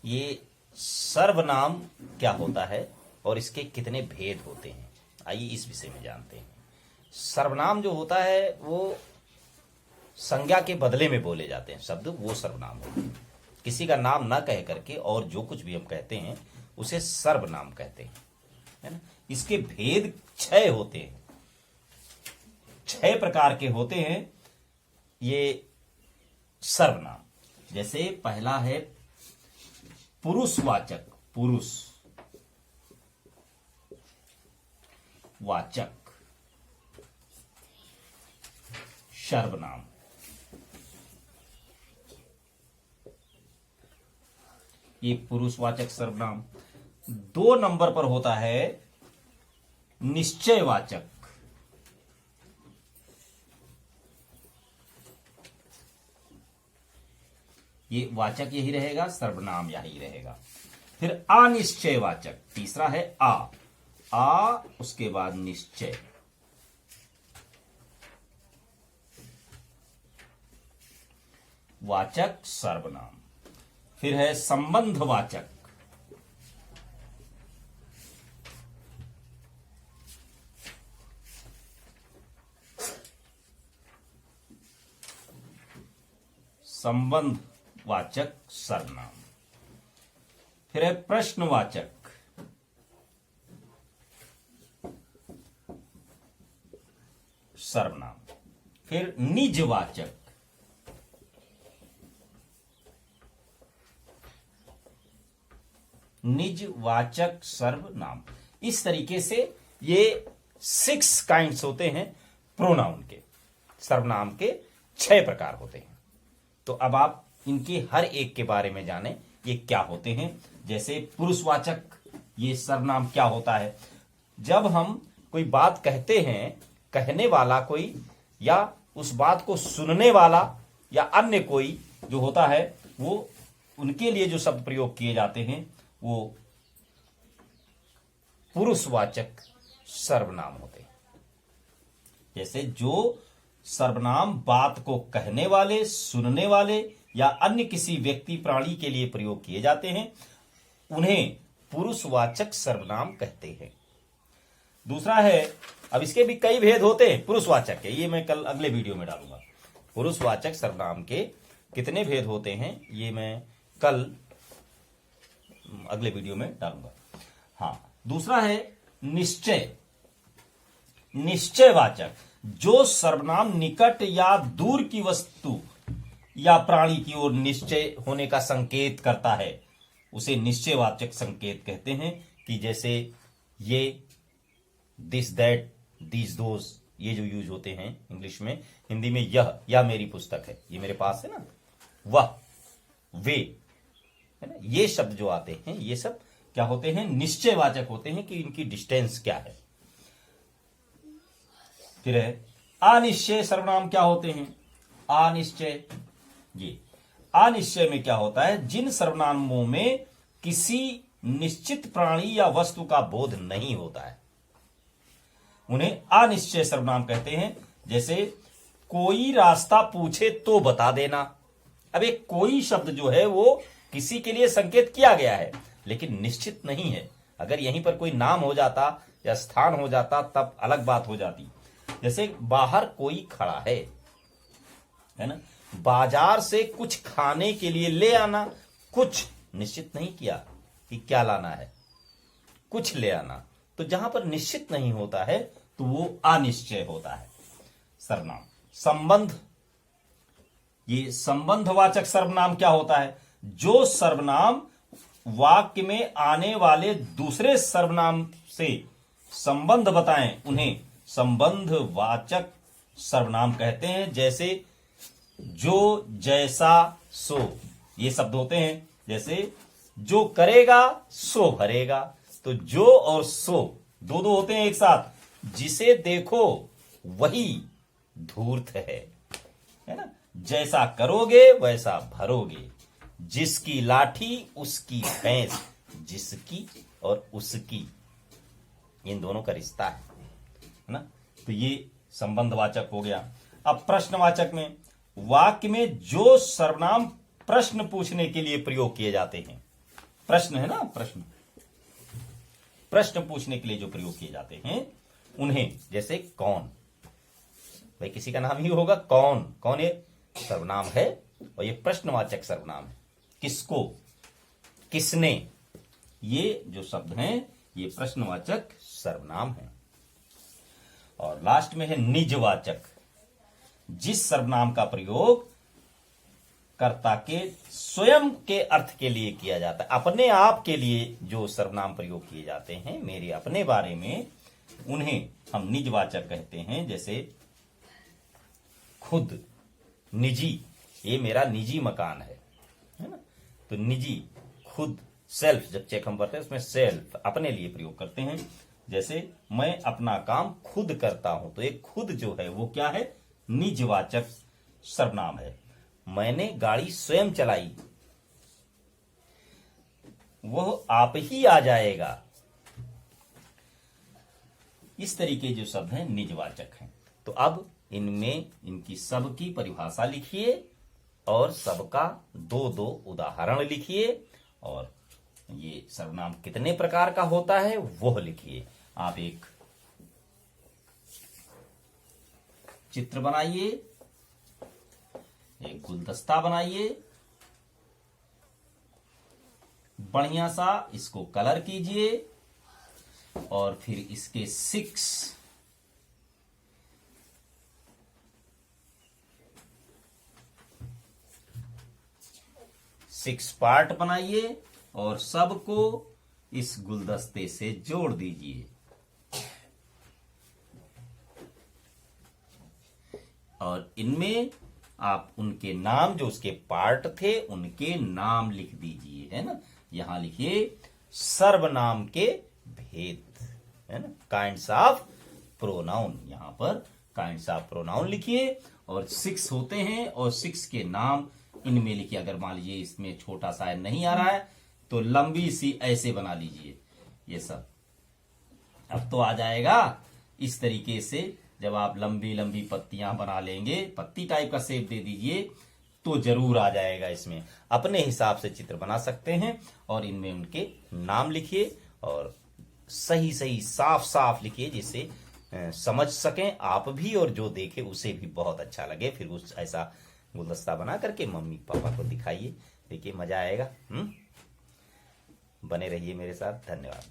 ये सर्वनाम क्या होता है और इसके कितने भेद होते हैं, आइए इस विषय में जानते हैं। सर्वनाम जो होता है वो संज्ञा के बदले में बोले जाते हैं शब्द, वो सर्वनाम होते हैं। किसी का नाम ना कह करके और जो कुछ भी हम कहते हैं उसे सर्वनाम कहते हैं, है ना। इसके भेद 6 होते हैं, 6 प्रकार के होते हैं ये सर्वनाम। जैसे पहला है पुरुषवाचक, पुरुष वाचक सर्वनाम। ये पुरुषवाचक सर्वनाम। 2 नंबर पर होता है निश्चयवाचक, ये वाचक यही रहेगा, सर्वनाम यही रहेगा। फिर अनिश्चयवाचक, तीसरा है आ उसके बाद निश्चय। वाचक सर्वनाम। फिर है संबंधवाचक, संबंधवाचक सर्वनाम। फिर है प्रश्नवाचक, सर्वनाम। फिर निजवाचक, निजवाचक सर्वनाम। इस तरीके से ये 6 काइंड्स होते हैं प्रोनाउन के, सर्वनाम के 6 प्रकार होते हैं। तो अब आप इनके हर एक के बारे में जानें, ये क्या होते हैं। जैसे पुरुषवाचक, ये सर्वनाम क्या होता है। जब हम कोई बात कहते हैं, कहने वाला कोई या उस बात को सुनने वाला या अन्य कोई जो होता है, वो उनके लिए जो शब्द प्रयोग किए जाते हैं वो पुरुषवाचक सर्वनाम होते हैं। जैसे जो सर्वनाम बात को कहने वाले, सुनने वाले या अन्य किसी व्यक्ति प्राणी के लिए प्रयोग किए जाते हैं, उन्हें पुरुषवाचक सर्वनाम कहते हैं। दूसरा है, अब इसके भी कई भेद होते हैं पुरुषवाचक के, ये मैं कल अगले वीडियो में डालूंगा। पुरुषवाचक सर्वनाम के कितने भेद होते हैं ये मैं कल अगले वीडियो में डालूंगा। हाँ, दूसरा है निश्चय, निश्चयवाचक। जो सर्वनाम निकट या दूर की वस्तु या प्राणी की ओर निश्चय होने का संकेत करता है, उसे निश्चयवाचक संकेत कहते हैं। कि जैसे ये, दिस, दैट, दीज, दोज, ये जो यूज होते हैं इंग्लिश में, हिंदी में यह मेरी पुस्तक है, ये मेरे पास है ना, वह, वे, है ना, ये शब्द जो आते हैं ये सब क्या होते हैं, निश्चयवाचक होते हैं कि इनकी डिस्टेंस क्या है। फिर है अनिश्चय सर्वनाम क्या होते हैं। अनिश्चय, ये अनिश्चय में क्या होता है, जिन सर्वनामों में किसी निश्चित प्राणी या वस्तु का बोध नहीं होता है, उन्हें अनिश्चय सर्वनाम कहते हैं। जैसे कोई रास्ता पूछे तो बता देना। अब एक कोई शब्द जो है वो किसी के लिए संकेत किया गया है लेकिन निश्चित नहीं है। अगर यहीं पर कोई नाम हो जाता या स्थान हो जाता तब अलग बात हो जाती। जैसे बाहर कोई खड़ा है ना, बाजार से कुछ खाने के लिए ले आना, कुछ निश्चित नहीं किया कि क्या लाना है, कुछ ले आना। तो जहां पर निश्चित नहीं होता है तो वो अनिश्चय होता है सर्वनाम। संबंध, ये संबंधवाचक सर्वनाम क्या होता है, जो सर्वनाम वाक्य में आने वाले दूसरे सर्वनाम से संबंध बताएं उन्हें संबंधवाचक सर्वनाम कहते हैं। जैसे जो, जैसा, सो, ये शब्द होते हैं। जैसे जो करेगा सो भरेगा, तो जो और सो दो होते हैं एक साथ। जिसे देखो वही धूर्त है ना। जैसा करोगे वैसा भरोगे, जिसकी लाठी उसकी भैंस, जिसकी और उसकी, इन दोनों का रिश्ता है ना। तो ये संबंधवाचक हो गया। अब प्रश्नवाचक में, वाक्य में जो सर्वनाम प्रश्न पूछने के लिए प्रयोग किए जाते हैं, प्रश्न है ना, प्रश्न, प्रश्न पूछने के लिए जो प्रयोग किए जाते हैं उन्हें, जैसे कौन, भाई किसी का नाम ही होगा कौन, कौन ये सर्वनाम है और ये प्रश्नवाचक सर्वनाम है। किसको, किसने, ये जो शब्द हैं ये प्रश्नवाचक सर्वनाम है। और लास्ट में है निजवाचक, जिस सर्वनाम का प्रयोग कर्ता के स्वयं के अर्थ के लिए किया जाता है, अपने आप के लिए जो सर्वनाम प्रयोग किए जाते हैं मेरे अपने बारे में, उन्हें हम निजवाचक कहते हैं। जैसे खुद, निजी, ये मेरा निजी मकान है ना, तो निजी, खुद, सेल्फ, जब चेक हम करते हैं उसमें सेल्फ अपने लिए प्रयोग करते हैं। जैसे मैं अपना काम खुद करता हूं, तो एक खुद जो है वो क्या है, निजवाचक सर्वनाम है। मैंने गाड़ी स्वयं चलाई, वह आप ही आ जाएगा। इस तरीके जो शब्द हैं निजवाचक हैं। तो अब इनमें इनकी सबकी परिभाषा लिखिए और सबका दो दो उदाहरण लिखिए और ये सर्वनाम कितने प्रकार का होता है वह लिखिए। आप एक चित्र बनाइए, एक गुलदस्ता बनाइए, बढ़िया सा इसको कलर कीजिए और फिर इसके 6 पार्ट बनाइए और सबको इस गुलदस्ते से जोड़ दीजिए। और इनमें आप उनके नाम, जो उसके पार्ट थे उनके नाम लिख दीजिए, है ना। यहां लिखिए सर्वनाम के भेद, है ना, काइंड्स ऑफ प्रोनाउन, यहां पर काइंड्स ऑफ प्रोनाउन लिखिए और 6 होते हैं और 6 के नाम इनमें लिखिए। अगर मान लीजिए इसमें छोटा सा नहीं आ रहा है तो लंबी सी ऐसे बना लीजिए, ये सब अब तो आ जाएगा। इस तरीके से जब आप लंबी लंबी पत्तियां बना लेंगे, पत्ती टाइप का शेप दे दीजिए तो जरूर आ जाएगा। इसमें अपने हिसाब से चित्र बना सकते हैं और इनमें उनके नाम लिखिए और सही सही साफ साफ लिखिए, जिससे समझ सकें आप भी और जो देखे उसे भी बहुत अच्छा लगे। फिर उस ऐसा गुलदस्ता बना करके मम्मी पापा को दिखाइए, देखिए मजा आएगा। बने रहिए मेरे साथ, धन्यवाद।